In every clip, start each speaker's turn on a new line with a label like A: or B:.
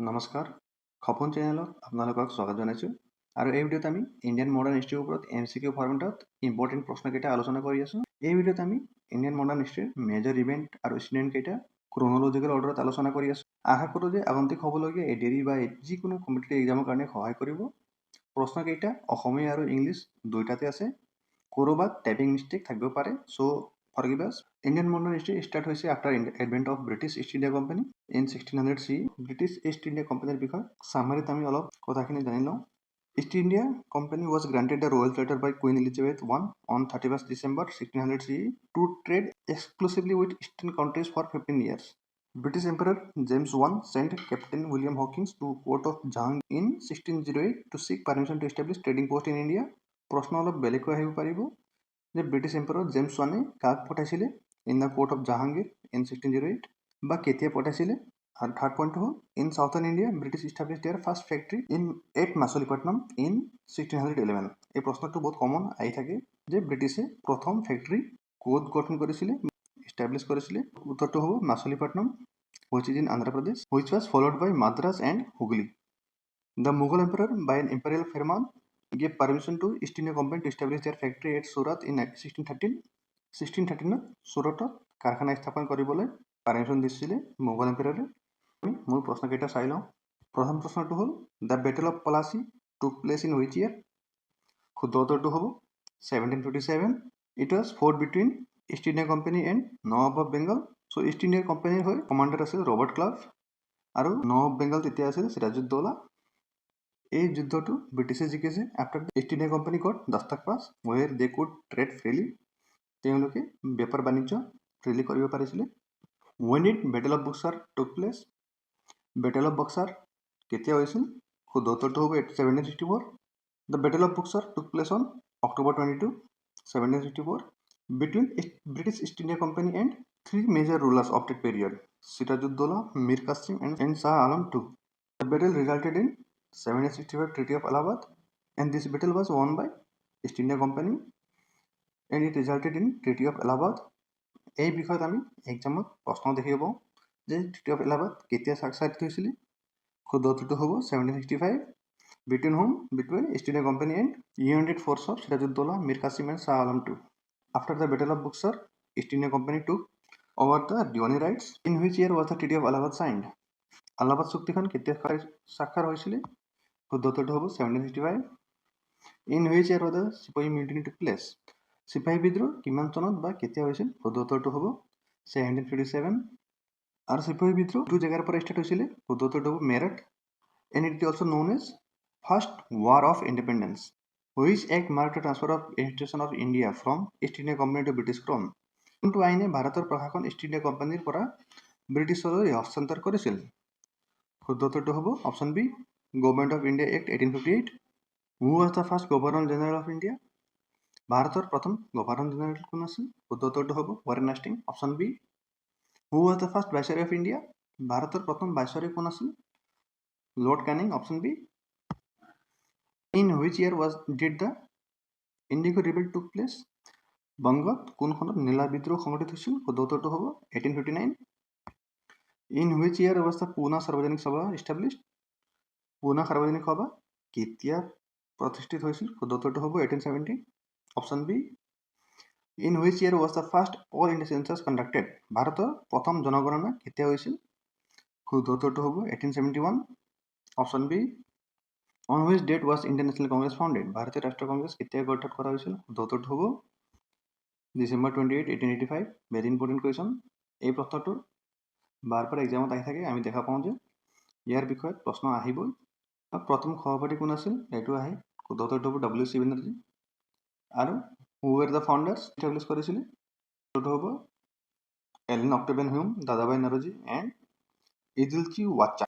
A: নমস্কাৰ খপন চেনেলত আপোনালোকক স্বাগত জনাইছোঁ আৰু এই ভিডিঅ'ত আমি ইণ্ডিয়ান মডাৰ্ণ হিষ্ট্ৰীৰ ওপৰত MCQ ফৰ্মেটত ইম্পৰ্টেণ্ট প্ৰশ্নকেইটা আলোচনা কৰি আছোঁ। এই ভিডিঅ'ত আমি ইণ্ডিয়ান মডাৰ্ণ হিষ্ট্ৰীৰ মেজৰ ইভেণ্ট আৰু ষ্টুডেণ্ট কেইটা ক্ৰনলজিকেল অৰ্ডাৰত আলোচনা কৰি আছোঁ। আশা কৰোঁ যে আগন্তুক হ'বলগীয়া এই দেৰি বা যিকোনো কম্পিটিটিভ এক্সামৰ কাৰণে সহায় কৰিব। প্ৰশ্নকেইটা অসমীয়া আৰু ইংলিছ দুয়োটাতে আছে। ক'ৰবাত টাইপিং মিষ্টেক থাকিব পাৰে, so' forgive us. Indian modern history start হৈছে after advent of British East India company in 1600 CE। British East India কোম্পানীৰ বিষয়ে চামাৰিত আমি অলপ কথাখিনি জানি লওঁ। East India Company was granted the royal charter by Queen Elizabeth I on 31st December 1600 CE to trade exclusively with eastern countries for 15 years. British Emperor James I sent Captain William Hawkins to Port of Jahangir in 1608 to seek permission to establish trading post in India. প্ৰশ্ন অলপ বেলেগকৈ আহিব পাৰিব যে British empire James ওৱানে কাক পঠাইছিলে in the court of Jahangir in 1608 বা কেতিয়া পঠাইছিলে। আৰু থাৰ্ড পইণ্টটো হ'ল in southern India British establish their first factory in at Machilipatnam in 1611। এই প্ৰশ্নটো বহুত কমন আহি থাকে যে ব্ৰিটিছে প্ৰথম ফেক্টৰী ক'ত গঠন কৰিছিলে, ইষ্টাব্লিছ কৰিছিলে। উত্তৰটো হ'ব মাছলিপট্টনম which is in Andhra Pradesh, which was followed by Madras and Hooghly. The Mughal emperor by an imperial firman gave permission to East India Company to establish their factory at Surat in 1613. 1613 সুৰতত কাৰখানা স্থাপন কৰিবলৈ permission দিছিলে মোগল এম্পায়াৰে। আমি মূল প্ৰশ্নকেইটা চাই লওঁ। প্ৰথম প্ৰশ্নটো হ'ল দ্য বেটেল অফ পলাচী টুক প্লেচ ইন হুইচ ইয়াৰ। শুদ্ধ উত্তৰটো হ'ব 1757। It was fought between East India Company and Nawab of Bengal. So' East India কোম্পানীৰ হৈ কমাণ্ডাৰ আছিল ৰবাৰ্ট ক্লাভ আৰু নৱাব বেংগল তেতিয়া আছিল চিৰাজউদ্দৌলা। এই যুদ্ধটো ব্ৰিটিছে জিকিছে after East India company got dastak pass where they could trade freely. তেওঁলোকে বেপাৰ বাণিজ্য ফ্ৰীলি কৰিব পাৰিছিলে। When did battle of Buxar took place. Battle of Buxar কেতিয়া হৈছিল। শুদ্ধ উত্তৰটো হ'ব 1764। The battle of Buxar took place on October 22, 1764 between British East India Company and three major rulers of that period, Sirajuddaulah, Mir Qasim and Shah Alam II. The battle resulted in 1765 Treaty of Allahabad, and this battle was won by East India Company and it resulted in Treaty of Allahabad. এই বিষয়ত আমি এক্সামত প্ৰশ্ন দেখিব পাওঁ যে treaty of Allahabad কেতিয়া স্বাক্ষৰিত হৈছিলে। শুদ্ধ উত্তৰটো হ'ব 1765। Between whom? Between East India Company and United Force of Sirajuddaulah, Mir Qasim and Shah Alam II. After the Battle of Buxar, East India Company took over the Diwani rights. In which year was the Treaty of Allahabad signed? Allahabad চুক্তিখন কেতিয়া স্বাক্ষৰ হৈছিলে। শুদ্ধ উত্তৰটো হ'ব 1765। In which year was the Sipahi mutiny took place? চিপাহী বিদ্ৰোহ কিমান চনত বা কেতিয়া হৈছিল। শুদ্ধ উত্তৰটো হ'ব 1757। আৰু চিপাহী বিদ্ৰোহ দুটো জেগাৰ পৰা ষ্টাৰ্ট হৈছিলে। শুদ্ধ উত্তৰটো হ'ব মেৰঠ। And it is also known as First War of Independence. Which act marked the transfer of administration of India from East India Company to British Crown? কোনটো আইনে ভাৰতৰ প্ৰশাসন ইষ্ট ইণ্ডিয়া কোম্পানীৰ পৰা ব্ৰিটিছলৈ হস্তান্তৰ কৰিছিল। শুদ্ধ উত্তৰটো হ'ব option B, government of India act 1858। Who was the first governor general of India. ভাৰতৰ প্ৰথম গভৰ্ণৰ জেনেৰেল কোন আছিল। শুদ্ধ উত্তৰটো হ'ব Warren Hastings, option B. Who was the first viceroy of India. ভাৰতৰ প্ৰথম ভাইচৰয় কোন আছিল। Lord Canning, option B. In which year did the indigo rebel took place. বংগত কোন সনত নীলা বিদ্ৰোহ সংঘটিত হৈছিল। শুদ্ধ উত্তৰটো হ'ব 1859। In which year was the Poona Sarvajanik Sabha established. পুনা সাৰ্বজনিক সভা কেতিয়া প্ৰতিষ্ঠিত হৈছিল। শুদ্ধ উত্তৰটো হ'ব 1870, option B. In which year was the first all India census conducted. ভাৰতৰ প্ৰথম জনগণনা কেতিয়া হৈছিল। শুদ্ধ উত্তৰটো হ'ব 1871, option B. On which date was Indian national Congress founded. ভাৰতীয় ৰাষ্ট্ৰীয় কংগ্ৰেছ কেতিয়া গঠন কৰা হৈছিল। শুদ্ধ উত্তৰটো হ'ব December 28, 1885। Very important question. এই প্ৰশ্নটো বাৰ পৰা এক্সামত আহি থাকে। আমি দেখা পাওঁ যে ইয়াৰ বিষয়ত প্ৰশ্ন আহিবই। প্ৰথম সভাপতি কোন আছিল এইটো আহে। শুদ্ধ উত্তৰটো হ'ব WC বেনাৰ্জী। আৰু হু ৱেৰ দ্য ফাউণ্ডাৰ্ছ ইষ্টাব্লিছ কৰিছিলে। উত্তৰটো হ'ব এলেন Octavian Hume, Dadabhai Naoroji and Edulji Wacha.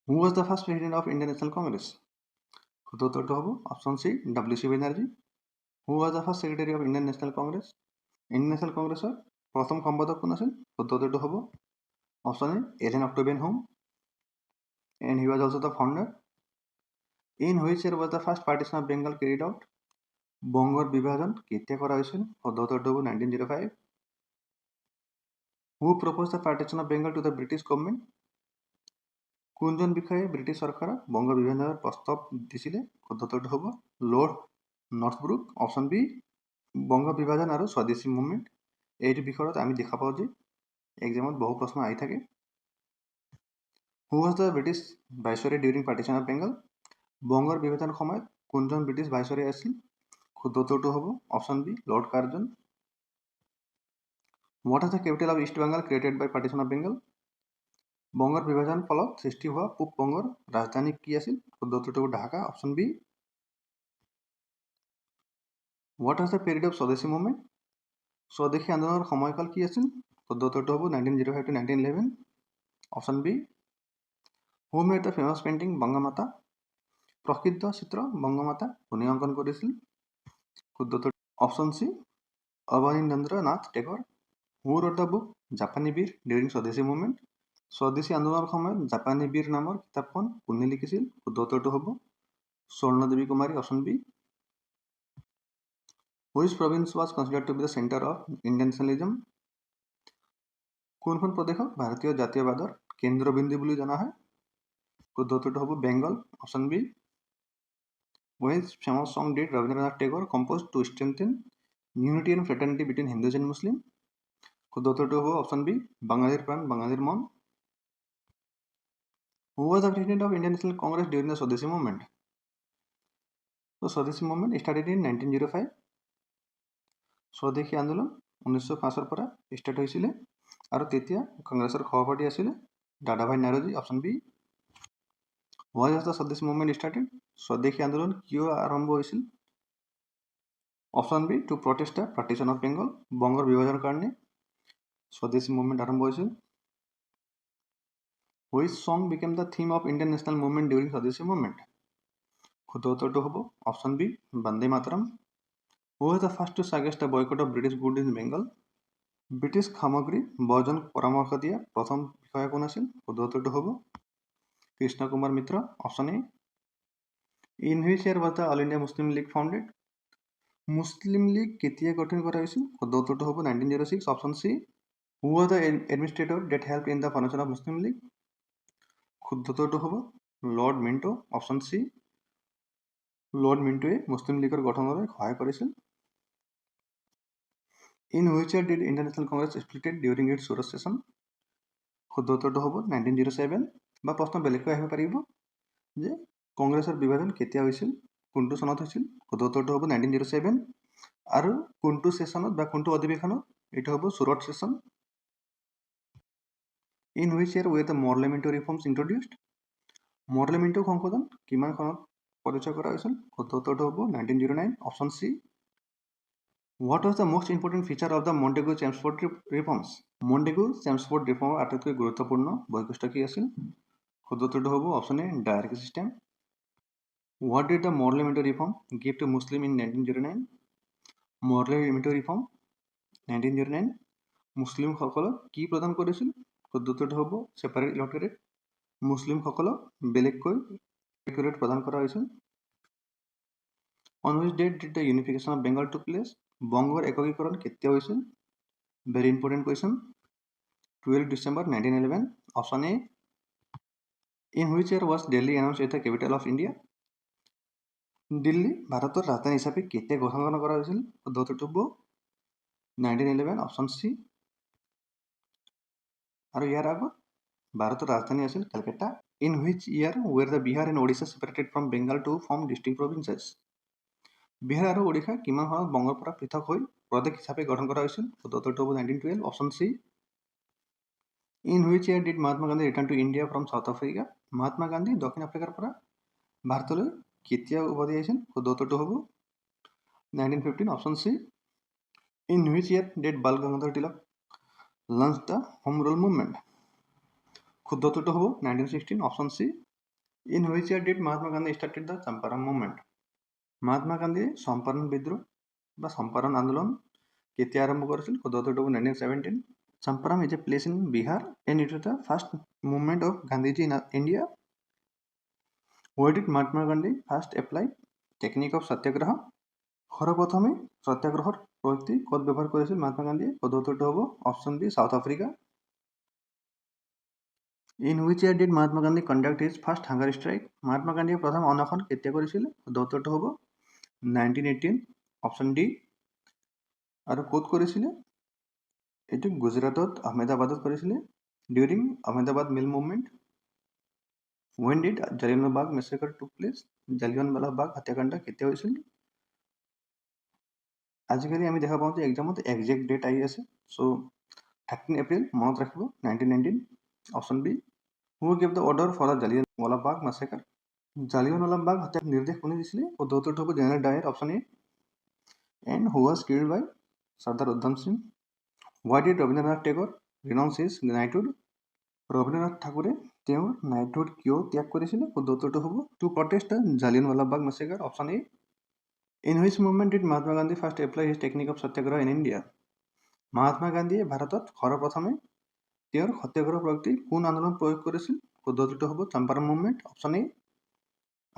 A: Who was the first president of Indian national Congress. শুদ্ধ উত্তৰটো হ'ব option C, WC Banerjee. Who was the first secretary of Indian national Congress. Indian national কংগ্ৰেছৰ প্ৰথম সম্পাদক কোন আছিল। শুদ্ধ উত্তৰটো হ'ব option A, Allan Octavian Hume, and he was also' the founder. In which year was the first partition of Bengal carried out. বংগৰ বিভাজন কেতিয়া কৰা হৈছিল। শুদ্ধ উত্তৰটো হ'ব 1905। Who propose the partition of Bengal to the British government. কোনজন বিষয়ে ব্ৰিটিছ চৰকাৰে বংগ বিভাজনৰ প্ৰস্তাৱ দিছিলে? শুদ্ধ উত্তৰটো হ'ব লৰ্ড নৰ্থব্ৰুক। অপশ্যন বি বংগ বিভাজন আৰু স্বদেশী মুভমেণ্ট। এইটো বিষয়ত আমি দেখা পাওঁ যে এক্সামত বহু প্ৰশ্ন আহি থাকে। হু was the British viceroy during partition of Bengal? বংগৰ বিভাজনৰ সময়ত কোনজন ব্ৰিটিছ ভাইচৰয় আছিল? শুদ্ধ উত্তৰটো হ'ব option B Lord Curzon. What is the capital of East Bengal created by partition of Bengal? বংগৰ বিভাজন ফলত সৃষ্টি হোৱা পূব বংগৰ ৰাজধানী কি আছিল? শুদ্ধ উত্তৰটো হ'ব Dhaka. Option B. What is the period of Swadeshi movement? স্বদেশী আন্দোলনৰ সময়কাল কি আছিল? শুদ্ধ উত্তৰটো হ'ব 1905 to 1911। Option B. Who made the famous painting Bangamata? প্ৰসিদ্ধ চিত্ৰ বংগমাতা কোনে অংকন কৰিছিল? শুদ্ধ উত্তৰ option C Abanindranath Tagore. Who wrote the book Japani Bir during Swadeshi movement? স্বদেশী আন্দোলনৰ সময়ত জাপানী বীৰ নামৰ কিতাপখন কোনে লিখিছিল? শুদ্ধ উত্তৰটো হ'ব Swarnadevi Kumari. Option B. Which province was considered to be the centre of Indian nationalism? কোনখন প্ৰদেশক ভাৰতীয় জাতীয়বাদৰ কেন্দ্ৰবিন্দু বুলি জনা হয়? শুদ্ধ উত্তৰটো হ'ব Bengal. Option B. Which famous song did Rabindranath Tagore compose to strengthen unity and fraternity between Hindus and Muslim? শুদ্ধ উত্তৰটো হ'ব অপশ্যন বি বাঙালীৰ প্ৰাণ বাঙালীৰ মন। Who was the president of Indian national Congress during the Swadeshi movement? Swadeshi movement started in 1905। Swadeshi আন্দোলন 1905 পৰা start হৈছিলে আৰু তেতিয়া কংগ্ৰেছৰ সভাপতি আছিলে Dadabhai Naoroji. Option B. Why was the Swadeshi movement started? Swadeshi আন্দোলন কিয় আৰম্ভ হৈছিল? Option B to protest the partition of Bengal. বংগৰ বিভাজনৰ কাৰণে স্বদেশী মুভমেণ্ট আৰম্ভ হৈছিল। Which song became the theme of Indian national movement during Swadeshi movement? শুদ্ধ উত্তৰটো হ'ব option B Vande Mataram. Who was the first to suggest the boycott of British good in Bengal? British সামগ্ৰী বৰ্জন পৰামৰ্শ দিয়া প্ৰথম বিষয়া কোন আছিল? শুদ্ধ উত্তৰটো হ'ব Krishna Kumar Mitra. Option A. In which year was the all India Muslim league founded? Muslim league কেতিয়া গঠন কৰা হৈছিল? শুদ্ধ উত্তৰটো হ'ব 1906। Option C. Who was the administrator that help in the foundation of Muslim league? শুদ্ধ উত্তৰটো হ'ব lord Minto. Option C lord মিণ্টোৱে মুছলিম লীগৰ গঠনলৈ সহায় কৰিছিল। In which year did Indian national Congress splitted during its Surat session? শুদ্ধ উত্তৰটো হ'ব 1907। বা প্ৰশ্ন বেলেগকৈ আহিব পাৰিব যে কংগ্ৰেছৰ বিভাজন কেতিয়া হৈছিল, কোনটো চনত হৈছিল? শুদ্ধ উত্তৰটো হ'ব 1907। আৰু কোনটো ছেছনত বা কোনটো অধিৱেশনত? এইটো হ'ব Surat session. In which year were the Morley Minto reforms introduced? Morley Minto সংশোধন কিমান চনত পৰিচয় কৰা হৈছিল? শুদ্ধ উত্তৰটো হ'ব 1909। Option C. What was the most important feature of the Montagu Chelmsford reforms? Montagu Chelmsford ৰিফৰ্মৰ আটাইতকৈ গুৰুত্বপূৰ্ণ বৈশিষ্ট্য কি আছিল? শুদ্ধ উত্তৰটো হ'ব option A direct system. What did the Morley Minto reform give to Muslim in 1909? Morley Minto reform 1909 মুছলিমসকলক কি প্ৰদান কৰিছিল? শুদ্ধ উত্তৰটো হ'ব ছেপাৰেট ইলেক্টৰেট। মুছলিমসকলক বেলেগকৈ ইলেক্টৰেট প্ৰদান কৰা হৈছিল। On which date did the unification of Bengal took place? বংগৰ একীকৰণ কেতিয়া হৈছিল? Very important question. 12 December 1911। Option A. In which year was Delhi announce as the capital of India? Delhi ভাৰতৰ ৰাজধানী হিচাপে কেতিয়া ঘোষণা কৰা হৈছিল? শুদ্ধ উত্তৰটো হ'ব 1911। Option C. আৰু ইয়াৰ আগত ভাৰতৰ ৰাজধানী আছিল Kolkata. In which year were the Bihar and Odisha separated from Bengal to form distinct provinces? Bihar আৰু ওড়িশা কিমান চনত বংগৰ পৰা পৃথক হৈ প্ৰদেশ হিচাপে গঠন কৰা হৈছিল? শুদ্ধ উত্তৰটো হ'ব 1912। Option C. In which year did Mahatma Gandhi return to India from south Africa? Mahatma Gandhi দক্ষিণ আফ্ৰিকাৰ পৰা ভাৰতলৈ কেতিয়া উভতি আহিছিল? শুদ্ধ উত্তৰটো হ'ব 1915। Option C. In which year did Bal Gangadhar Tilak launch the home rule movement? শুদ্ধ উত্তৰটো হ'ব 1916। Option C. In which year did Mahatma Gandhi started the Champaran movement? Mahatma গান্ধীয়ে চম্পাৰণ বিদ্ৰোহ বা চম্পাৰণ আন্দোলন কেতিয়া আৰম্ভ কৰিছিল? শুদ্ধ উত্তৰটো হ'ব 1917। Champaran is a place in Bihar and it was the first movement of Gandhiji in India. Where did Mahatma Gandhi first apply technique of satyagraha? সৰ্বপ্ৰথমে সত্যাগ্ৰহৰ প্ৰযুক্তি ক'ত ব্যৱহাৰ কৰিছিল মহাত্মা গান্ধীয়ে? শুদ্ধ উত্তৰটো হ'ব option B south Africa. In which year did Mahatma Gandhi conduct his first hunger strike? Mahatma গান্ধীয়ে প্ৰথম অনশন কেতিয়া কৰিছিলে? শুদ্ধ উত্তৰটো হ'ব 1918 অপশ্যন ডি। আৰু ক'ত কৰিছিলে? এইটো গুজৰাটত আহমেদাবাদত কৰিছিলে during Ahmedabad mill movement. When did Jallianwala Bagh massacre took place? Jallianwala Bagh হত্যাকাণ্ড কেতিয়া হৈছিল? আজিকালি আমি দেখা পাওঁ যে এক্সামত একজেক্ট ডেট আহি আছে। চ' 13 এপ্ৰিল মনত ৰাখিব 1919 option B. Who gave the order for the Jallianwala Bagh massacre? Jallianwala Bagh হত্যাৰ নিৰ্দেশ কোনে দিছিলে? শুদ্ধ উত্তৰটো হ'ব general Dyer option A. And who was killed by Sardar Udham Singh? Why did Rabindranath Tagore renounce his knighthood? Rabindranath ঠাকুৰে তেওঁৰ নাইটহুড কিয় ত্যাগ কৰিছিলে? শুদ্ধ উত্তৰটো হ'ব to protest the Jallianwala Bagh massacre option A. In which movement did Mahatma Gandhi first apply his technique of satyagraha in India? Mahatma গান্ধীয়ে ভাৰতত সৰ্বপ্ৰথমে তেওঁৰ সত্যাগ্ৰহ প্ৰক্ৰিয়া কোন আন্দোলন প্ৰয়োগ কৰিছিল? শুদ্ধ উত্তৰটো হ'ব চম্পাৰণ মুভমেণ্ট অপশ্যন এ।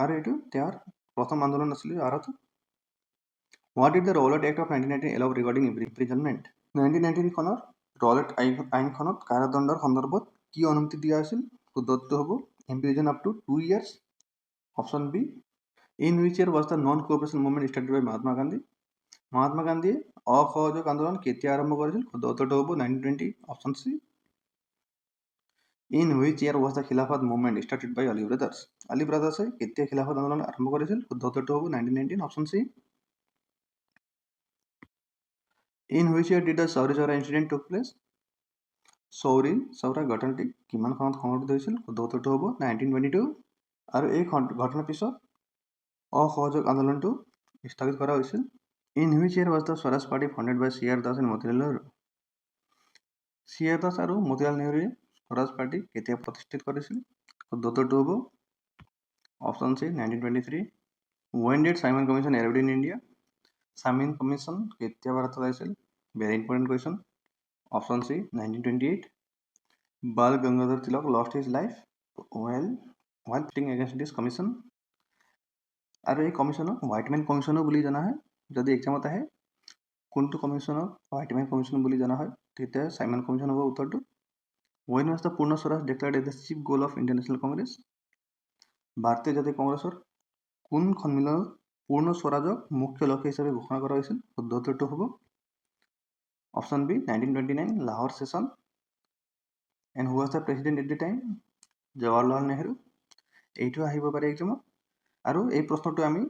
A: আৰু এইটো তেওঁৰ প্ৰথম আন্দোলন আছিলে ভাৰতত। What did the Rowlatt act of 1919 allow regarding imprisonment? 1919 চনৰ ৰলেট আইনখনত কাৰাদণ্ডৰ সন্দৰ্ভত কি অনুমতি দিয়া হৈছিল? শুদ্ধ উত্তৰটো হ'ব imprison up to 2 years option B. In which year was the non cooperation movement started by Mahatma Gandhi? Mahatma গান্ধীয়ে অসহযোগ আন্দোলন কেতিয়া আৰম্ভ কৰিছিল? শুদ্ধ উত্তৰটো হ'ব 1920 option C. In which year was the Khilafat movement started by Ali brothers? Ali ব্ৰাদাৰ্ছে কেতিয়া খিলাফত আন্দোলন আৰম্ভ কৰিছিল? শুদ্ধ উত্তৰটো হ'ব 1919 option C. In which year did the Chauri Chaura incident took place? Chauri Chaura ঘটনাটি কিমান চনত সংঘটিত হৈছিল? শুদ্ধ উত্তৰটো হ'ব 1922। আৰু এই ঘটনাৰ পিছত অসহযোগ আন্দোলনটো স্থগিত কৰা হৈছিল। In which year was the Swaraj party founded by C R Das and Motilal Nehru? C R Das আৰু মতিলাল নেহৰুৱে স্বৰাজ পাৰ্টি কেতিয়া প্ৰতিষ্ঠিত কৰিছিল? শুদ্ধ উত্তৰটো হ'ব option C 1923। When did Simon commission arrived in India? Simon commission কেতিয়া ভাৰতত আহিছিল? Very important question option C 1928। Bal Gangadhar Tilak lost his life while fighting against this commission? আৰু এই কমিশ্যনক হোৱাইটমেন কমিশ্যনো বুলি জনা হয়। যদি এক্সামত আহে কোনটো কমিশ্যনক হোৱাইটমেন কমিশ্যন বুলি জনা হয় তেতিয়া চাইমন কমিশ্যন হ'ব উত্তৰটো। When was the পূৰ্ণ Swaraj declared as the chief goal of Indian National Congress? ভাৰতীয় জাতীয় কংগ্ৰেছৰ কোন সন্মিলনত পূৰ্ণ স্বৰাজক মুখ্য লক্ষ্য হিচাপে ঘোষণা কৰা হৈছিল? শুদ্ধ উত্তৰটো হ'ব option B 1929 Lahore session. And who was the president at the time? Jawaharlal Nehru. এইটো আহিব পাৰে এক্সামত। আৰু এই প্ৰশ্নটো আমি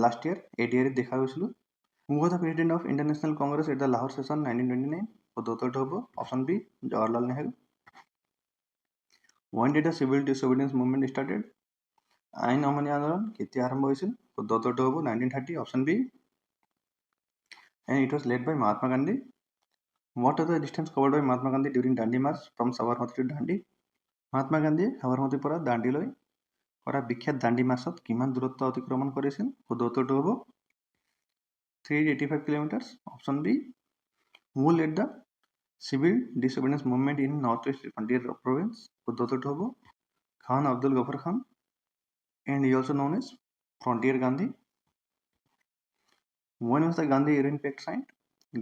A: লাষ্ট ইয়াৰ ADR দেখা গৈছিলোঁ। Who was the president of Indian national Congress at the Lahore session 1929? শুদ্ধ উত্তৰটো হ'ব option B Jawaharlal Nehru. When did the civil disobedience movement started? আইন অমান্য আন্দোলন কেতিয়া আৰম্ভ হৈছিল? শুদ্ধ উত্তৰটো হ'ব 1930 option B. And it was led by Mahatma Gandhi. What are the distance covered by Mahatma Gandhi during Dandi March from Sabarmati to Dandi? Mahatma গান্ধীয়ে সাবৰমতীৰ পৰা দাণ্ডিলৈ কৰা বিখ্যাত দাণ্ডি মাৰ্চত কিমান দূৰত্ব অতিক্ৰমণ কৰিছিল? শুদ্ধ উত্তৰটো হ'ব 385 kilometre option B. Who led the civil disobedience movement in north east frontier province? শুদ্ধ উত্তৰটো হ'ব খান আব্দুল গফৰ খান and he also known as Frontier Gandhi. When was the Gandhi-Urine Pact signed?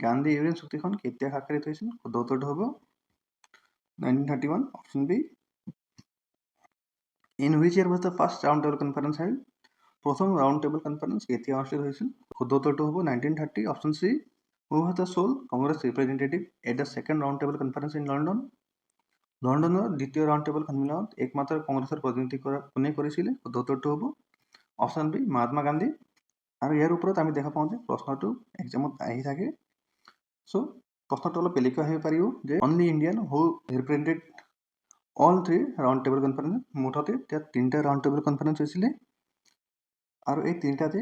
A: Gandhi ইউৰেন চুক্তিখন কেতিয়া স্বাক্ষৰিত হৈছিল? শুদ্ধ উত্তৰটো হ'ব 1931 option B. In which year was the first round table conference held? প্ৰথম ৰাউণ্ড টেবল কনফাৰেন্স কেতিয়া অনুষ্ঠিত হৈছিল? শুদ্ধ উত্তৰটো হ'ব 1930 option C. Who was the sole Congress representative at the second round table conference in London? লণ্ডনৰ দ্বিতীয় round table সন্মিলনত একমাত্ৰ কংগ্ৰেছৰ প্ৰতিনিধি কোনে কৰিছিলে? শুদ্ধ উত্তৰটো হ'ব অপশ্যন বি মহাত্মা গান্ধী। আৰু ইয়াৰ ওপৰত আমি দেখা পাওঁ যে প্ৰশ্নটো এক্সামত আহি থাকে। চ' প্ৰশ্নটো অলপ বেলেগকৈ আহিব পাৰিব যে only Indian who represented all 3 round table conference. মুঠতে তাত 3টা ৰাউণ্ড টেবল কনফাৰেন্স হৈছিলে আৰু এই 3টাতে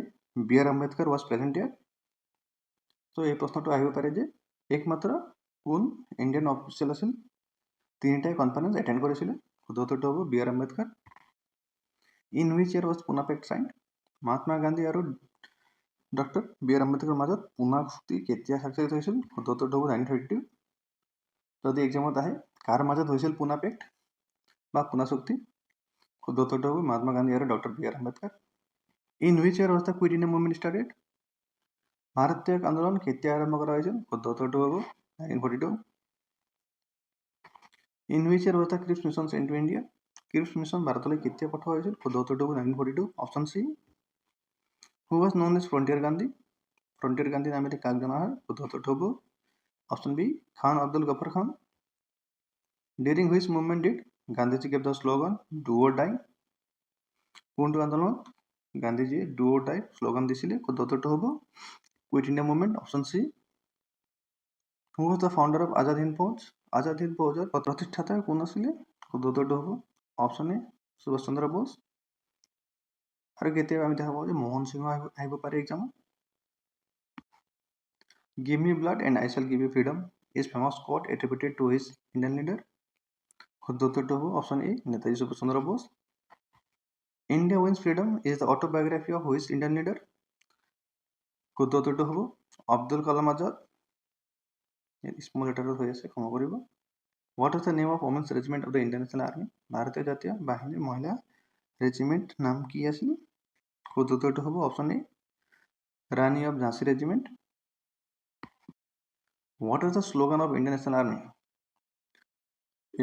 A: বি.আৰ. আম্বেদকাৰ ৱাজ প্ৰেজেণ্ট ইয়াৰ। চ' এই প্ৰশ্নটো আহিব পাৰে যে একমাত্ৰ কোন ইণ্ডিয়ান অফিচিয়েল আছিল 3টাই কনফাৰেন্স এটেণ্ড কৰিছিলে? শুদ্ধ উত্তৰটো হ'ব B R. Ambedkar. In which year was Poona pact signed? Mahatma Gandhi আৰু ডক্টৰ বি.আৰ. আম্বেদকাৰৰ মাজত পুনা চুক্তি কেতিয়া স্বাক্ষৰিত হৈছিল? শুদ্ধ উত্তৰটো হ'ব 1932। যদি এক্সামত আহে কাৰ মাজত হৈছিল পুনা পেক্ট বা পুনা চুক্তি? শুদ্ধ উত্তৰটো হ'ব মহাত্মা গান্ধী আৰু doctor B R. Ambedkar. In which year was the quit India movement started? Bharat ত্যাগ আন্দোলন কেতিয়া আৰম্ভ কৰা হৈছিল? শুদ্ধ উত্তৰটো হ'ব 1942। In which year was the Cripps mission sent to India? Cripps mission ভাৰতলৈ কেতিয়া পঠোৱা হৈছিল? শুদ্ধ উত্তৰটো হ'ব 1942. Option C. Who was known as Frontier Gandhi? Frontier Gandhi নামেৰে কাক জনা হয়? শুদ্ধ উত্তৰটো হ'ব Option B. Khan Abdul Ghaffar Khan. During which movement did Gandhiji give the slogan "Do or Die"? কোনটো আন্দোলনত গান্ধীজীয়ে "Do or Die" শ্লোগান দিছিলে? শুদ্ধ উত্তৰটো হ'ব quit India movement. Option C. Who was the founder of Azad Hind Fauj? Azad Hind Fauজৰ প্ৰতিষ্ঠাতা কোন আছিলে? শুদ্ধ উত্তৰটো হ'ব Option A. সুভাষ চন্দ্ৰ বোস. আৰু কেতিয়াবা আমি দেখা পাওঁ যে মোহন সিংহ আহিব পাৰে এক্সামত. Give me blood and I shall give you freedom is famous quote attributed to his Indian leader. শুদ্ধ উত্তৰটো হ'ব Option A. Netaji Subhash Chandra Bose. India Wins Freedom is the autobiography of which Indian leader? শুদ্ধ উত্তৰটো হ'ব আব্দুল কালাম আজাদ. স্মল লেটাৰত হৈ আছে, ক্ষমা কৰিব. What is the name of women's regiment of the Indian National Army? ভাৰতীয় জাতীয় বাহিনীৰ মহিলা ৰেজিমেণ্ট নাম কি আছিল? শুদ্ধ উত্তৰটো হ'ব Option A. ৰাণী অফ ঝাঁচি regiment. What is the slogan of Indian National Army?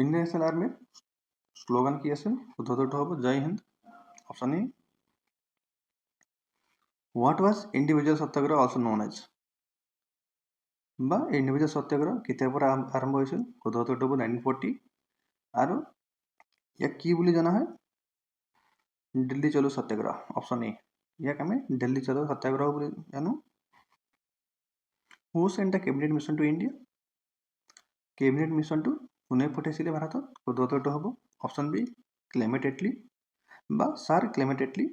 A: Indian National Army slogan কি আছিল? শুদ্ধ উত্তৰটো হ'ব জয় হিন্দ. Option A. What was individual satyagraha also known as? বা ইণ্ডিভিজুৱেল সত্যাগ্ৰহ কেতিয়াৰ পৰা আৰম্ভ হৈছিল? শুদ্ধ উত্তৰটো হ'ব 1940. আৰু ইয়াক কি বুলি জনা হয়? দিল্লী চলো সত্যাগ্ৰহ. Option A. ইয়াক আমি দিল্লী চলো সত্যাগ্ৰহ বুলি জানো. Who sent the cabinet mission to India? Cabinet মিছনটো কোনে পঠাইছিলে ভাৰতত? শুদ্ধ উত্তৰটো হ'ব Option B. ক্লেমেণ্ট এটলি বা sir Clement Attlee.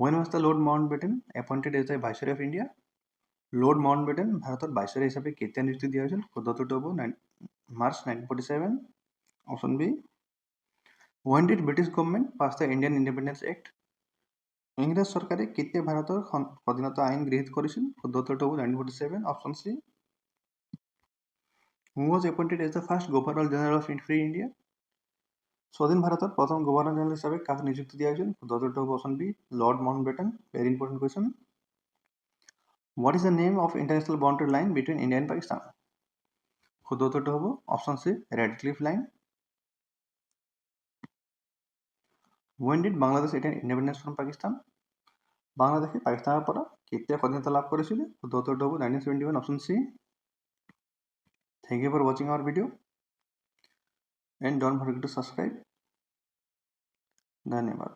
A: When was the Lord Mountbatten appointed as the Viceroy of India? Lord Mountbatten ভাৰতৰ ভাইচৰয় হিচাপে কেতিয়া নিযুক্তি দিয়া হৈছিল? শুদ্ধ উত্তৰটো হ'ব March 1947. Option B. When did British government pass the Indian Independence Act? ইংৰাজ চৰকাৰে কেতিয়া ভাৰতৰ স্বাধীনতা আইন গৃহীত কৰিছিল? শুদ্ধ উত্তৰটো হ'ব 1947. Option C. Who was appointed as the first Governor General of Free India? স্বাধীন ভাৰতৰ প্ৰথম গভৰ্ণৰ জেনেৰেল হিচাপে কাক নিযুক্তি দিয়া হৈছিল? শুদ্ধ উত্তৰটো হ'ব Option B. Lord Mountbatten. Very important question. What is the name of international boundary line between India and Pakistan? শুদ্ধ উত্তৰটো হ'ব Option C. Radcliffe Line. When did Bangladesh attain independence from Pakistan? বাংলাদেশে পাকিস্তানৰ পৰা কেতিয়া স্বাধীনতা লাভ কৰিছিলে? শুদ্ধ উত্তৰটো হ'ব 1971. Option C. Thank you for watching our video and don't forget to subscribe. ধন্যবাদ.